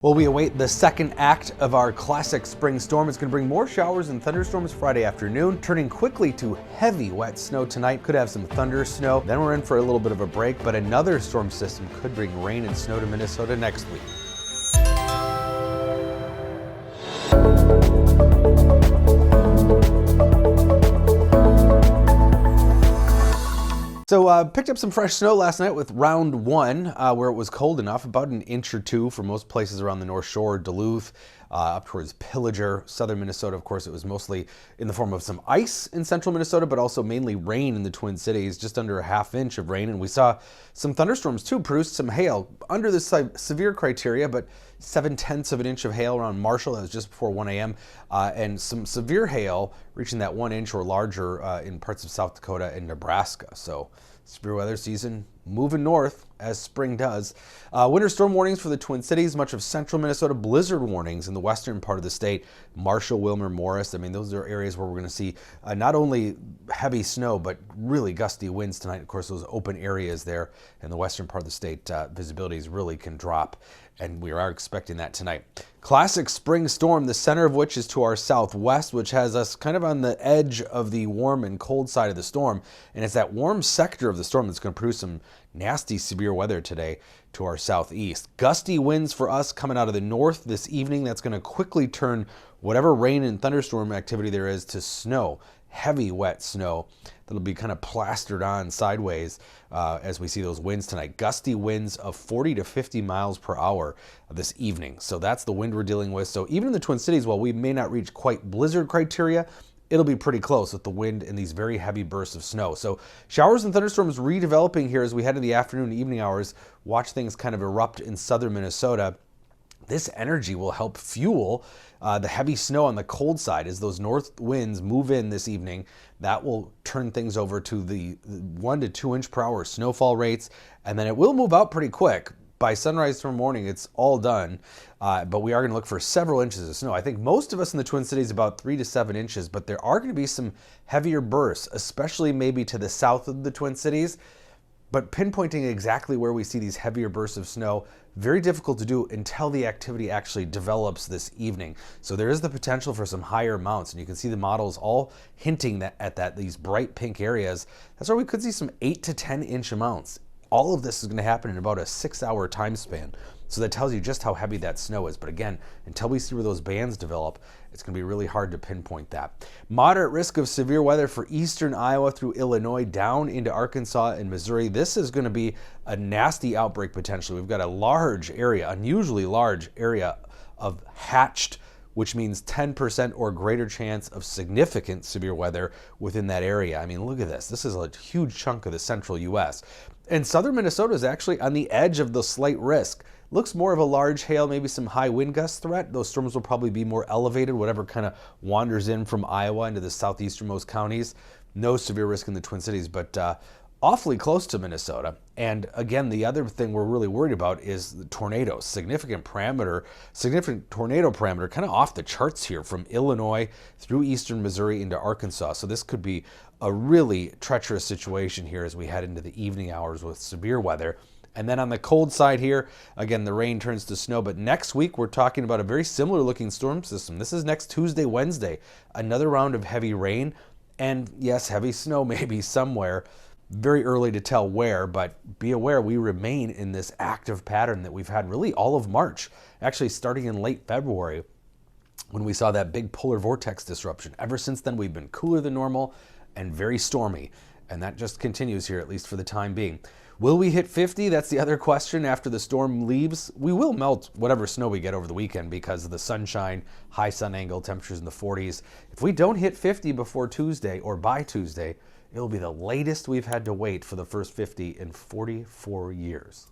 Well, we await the second act of our classic spring storm. It's going to bring more showers and thunderstorms Friday afternoon, turning quickly to heavy wet snow tonight. Could have some thunder snow. Then we're in for a little bit of a break, but another storm system could bring rain and snow to Minnesota next week. So picked up some fresh snow last night with round one, where it was cold enough, about an inch or two for most places around the North Shore, Duluth, up towards Pillager, southern Minnesota. Of course, it was mostly in the form of some ice in central Minnesota, but also mainly rain in the Twin Cities, just under a half inch of rain. And we saw some thunderstorms too, produced some hail under the severe criteria, but 7/10 of an inch of hail around Marshall. That was just before 1 a.m. And some severe hail reaching that 1 inch or larger in parts of South Dakota and Nebraska. So severe weather season moving north as spring does. Winter storm warnings for the Twin Cities, much of central Minnesota, blizzard warnings in the western part of the state, Marshall, Wilmer, Morris. I mean, those are areas where we're going to see not only heavy snow, but really gusty winds tonight. Of course, those open areas there in the western part of the state, visibilities really can drop, and we are expecting that tonight. Classic spring storm, the center of which is to our southwest, which has us kind of on the edge of the warm and cold side of the storm. And it's that warm sector of the storm that's going to produce some nasty severe weather today to our southeast. Gusty winds for us coming out of the north this evening. That's going to quickly turn whatever rain and thunderstorm activity there is to snow, heavy wet snow that'll be kind of plastered on sideways as we see those winds tonight. Gusty winds of 40 to 50 miles per hour this evening. So that's the wind we're dealing with. So even in the Twin Cities, while we may not reach quite blizzard criteria, it'll be pretty close with the wind and these very heavy bursts of snow. So showers and thunderstorms redeveloping here as we head into the afternoon and evening hours. Watch things kind of erupt in southern Minnesota. This energy will help fuel the heavy snow on the cold side as those north winds move in this evening. That will turn things over to the 1 to 2 inch per hour snowfall rates, and then it will move out pretty quick. By sunrise tomorrow morning, it's all done, but we are going to look for several inches of snow. I think most of us in the Twin Cities about 3 to 7 inches, but there are going to be some heavier bursts, especially maybe to the south of the Twin Cities. But pinpointing exactly where we see these heavier bursts of snow, very difficult to do until the activity actually develops this evening. So there is the potential for some higher amounts, and you can see the models all hinting at these bright pink areas. That's where we could see some 8 to 10 inch amounts. All of this is going to happen in about a 6-hour time span. So that tells you just how heavy that snow is. But again, until we see where those bands develop, it's going to be really hard to pinpoint that. Moderate risk of severe weather for eastern Iowa through Illinois down into Arkansas and Missouri. This is going to be a nasty outbreak potentially. We've got a large area, unusually large area of hatched, which means 10% or greater chance of significant severe weather within that area. I mean, look at this. This is a huge chunk of the central U.S. And southern Minnesota is actually on the edge of the slight risk. Looks more of a large hail, maybe some high wind gust threat. Those storms will probably be more elevated, whatever kind of wanders in from Iowa into the southeasternmost counties. No severe risk in the Twin Cities, but awfully close to Minnesota. And again, the other thing we're really worried about is the tornadoes. Significant tornado parameter, kind of off the charts here from Illinois through eastern Missouri into Arkansas. So this could be a really treacherous situation here as we head into the evening hours with severe weather. And then on the cold side here, again, the rain turns to snow. But next week, we're talking about a very similar looking storm system. This is next Tuesday, Wednesday, another round of heavy rain. And yes, heavy snow maybe somewhere. Very early to tell where, but be aware we remain in this active pattern that we've had really all of March, actually starting in late February when we saw that big polar vortex disruption. Ever since then, we've been cooler than normal and very stormy, and that just continues here, at least for the time being. Will we hit 50? That's the other question after the storm leaves. We will melt whatever snow we get over the weekend because of the sunshine, high sun angle, temperatures in the 40s. If we don't hit 50 before Tuesday or by Tuesday, it'll be the latest we've had to wait for the first 50 in 44 years.